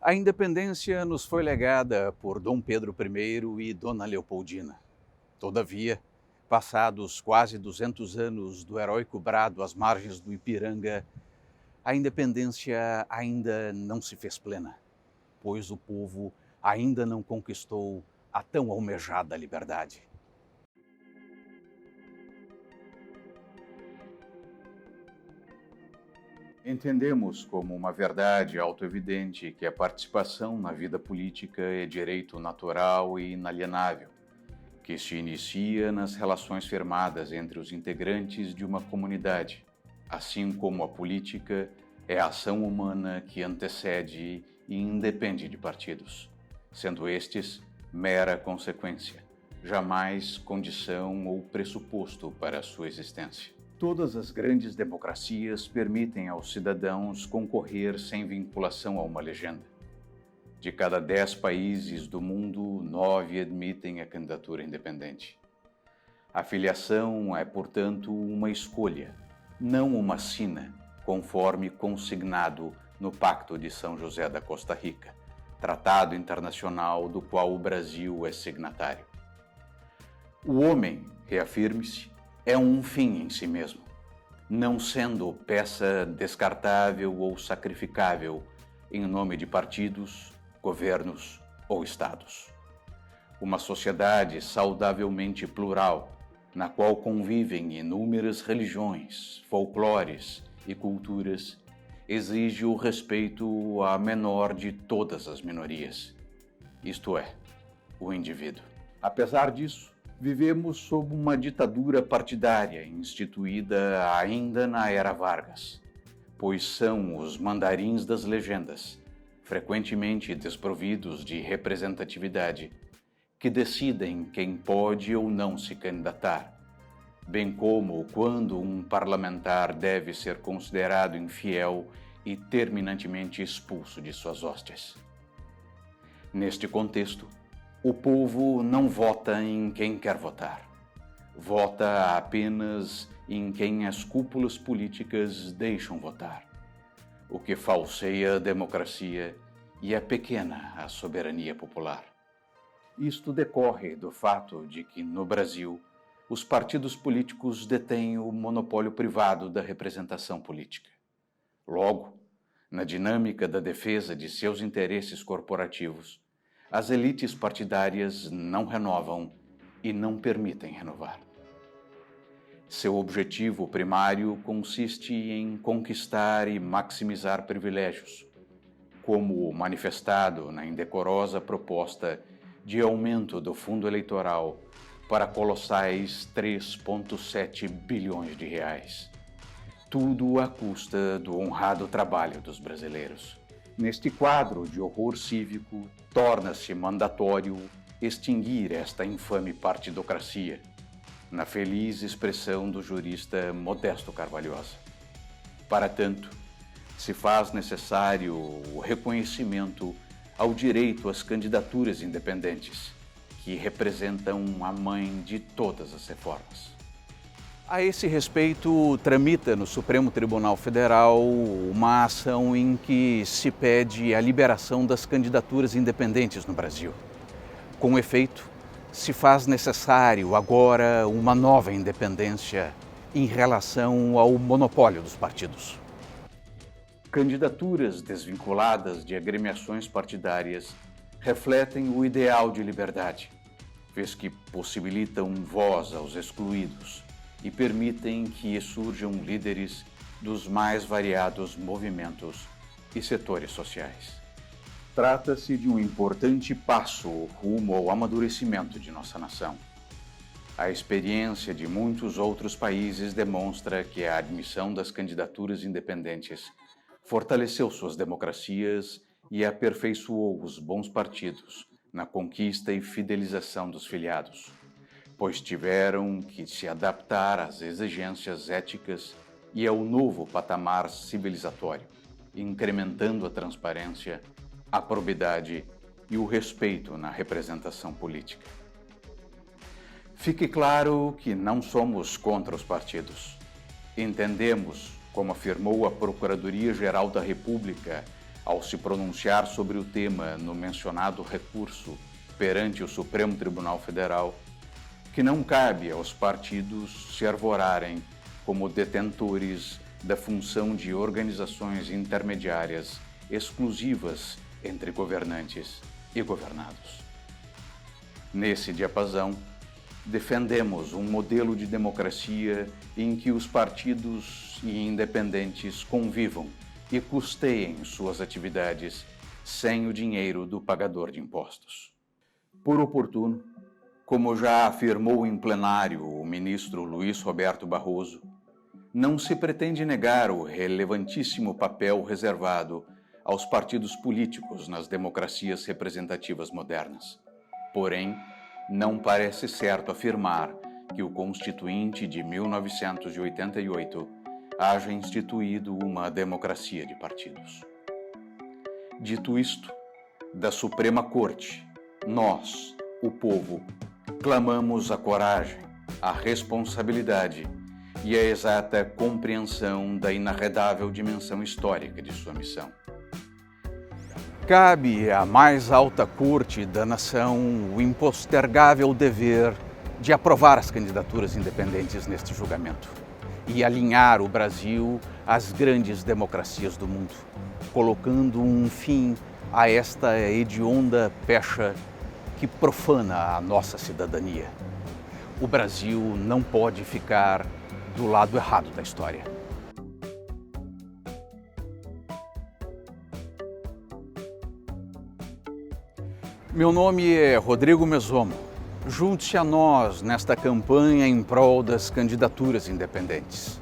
A independência nos foi legada por Dom Pedro I e Dona Leopoldina. Todavia, passados quase 200 anos do heróico brado às margens do Ipiranga, a independência ainda não se fez plena, pois o povo ainda não conquistou a tão almejada liberdade. Entendemos como uma verdade autoevidente que a participação na vida política é direito natural e inalienável, que se inicia nas relações firmadas entre os integrantes de uma comunidade, assim como a política é a ação humana que antecede e independe de partidos, sendo estes mera consequência, jamais condição ou pressuposto para a sua existência. Todas as grandes democracias permitem aos cidadãos concorrer sem vinculação a uma legenda. De cada 10 países do mundo, 9 admitem a candidatura independente. A filiação é, portanto, uma escolha, não uma sina, conforme consignado no Pacto de São José da Costa Rica, tratado internacional do qual o Brasil é signatário. O homem, reafirme-se, é um fim em si mesmo, não sendo peça descartável ou sacrificável em nome de partidos, governos ou estados. Uma sociedade saudavelmente plural, na qual convivem inúmeras religiões, folclores e culturas, exige o respeito à menor de todas as minorias, isto é, o indivíduo. Apesar disso, vivemos sob uma ditadura partidária instituída ainda na era Vargas, pois são os mandarins das legendas, frequentemente desprovidos de representatividade, que decidem quem pode ou não se candidatar, bem como quando um parlamentar deve ser considerado infiel e terminantemente expulso de suas hostes. Neste contexto, o povo não vota em quem quer votar. Vota apenas em quem as cúpulas políticas deixam votar, o que falseia a democracia e é pequena a soberania popular. Isto decorre do fato de que, no Brasil, os partidos políticos detêm o monopólio privado da representação política. Logo, na dinâmica da defesa de seus interesses corporativos, as elites partidárias não renovam e não permitem renovar. Seu objetivo primário consiste em conquistar e maximizar privilégios, como manifestado na indecorosa proposta de aumento do fundo eleitoral para colossais 3,7 bilhões de reais. Tudo à custa do honrado trabalho dos brasileiros. Neste quadro de horror cívico, torna-se mandatório extinguir esta infame partidocracia, na feliz expressão do jurista Modesto Carvalhosa. Para tanto, se faz necessário o reconhecimento ao direito às candidaturas independentes, que representam a mãe de todas as reformas. A esse respeito, tramita no Supremo Tribunal Federal uma ação em que se pede a liberação das candidaturas independentes no Brasil. Com efeito, se faz necessário agora uma nova independência em relação ao monopólio dos partidos. Candidaturas desvinculadas de agremiações partidárias refletem o ideal de liberdade, vez que possibilitam voz aos excluídos e permitem que surjam líderes dos mais variados movimentos e setores sociais. Trata-se de um importante passo rumo ao amadurecimento de nossa nação. A experiência de muitos outros países demonstra que a admissão das candidaturas independentes fortaleceu suas democracias e aperfeiçoou os bons partidos na conquista e fidelização dos filiados, pois tiveram que se adaptar às exigências éticas e ao novo patamar civilizatório, incrementando a transparência, a probidade e o respeito na representação política. Fique claro que não somos contra os partidos. Entendemos, como afirmou a Procuradoria-Geral da República ao se pronunciar sobre o tema no mencionado recurso perante o Supremo Tribunal Federal, que não cabe aos partidos se arvorarem como detentores da função de organizações intermediárias exclusivas entre governantes e governados. Nesse diapasão, defendemos um modelo de democracia em que os partidos e independentes convivam e custeiem suas atividades sem o dinheiro do pagador de impostos. Por oportuno, como já afirmou em plenário o ministro Luiz Roberto Barroso, não se pretende negar o relevantíssimo papel reservado aos partidos políticos nas democracias representativas modernas. Porém, não parece certo afirmar que o Constituinte de 1988 haja instituído uma democracia de partidos. Dito isto, da Suprema Corte, nós, o povo, clamamos a coragem, a responsabilidade e a exata compreensão da inarredável dimensão histórica de sua missão. Cabe à mais alta corte da nação o impostergável dever de aprovar as candidaturas independentes neste julgamento e alinhar o Brasil às grandes democracias do mundo, colocando um fim a esta hedionda pecha que profana a nossa cidadania. O Brasil não pode ficar do lado errado da história. Meu nome é Rodrigo Mesomo. Junte-se a nós nesta campanha em prol das candidaturas independentes.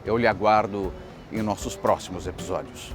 Eu lhe aguardo em nossos próximos episódios.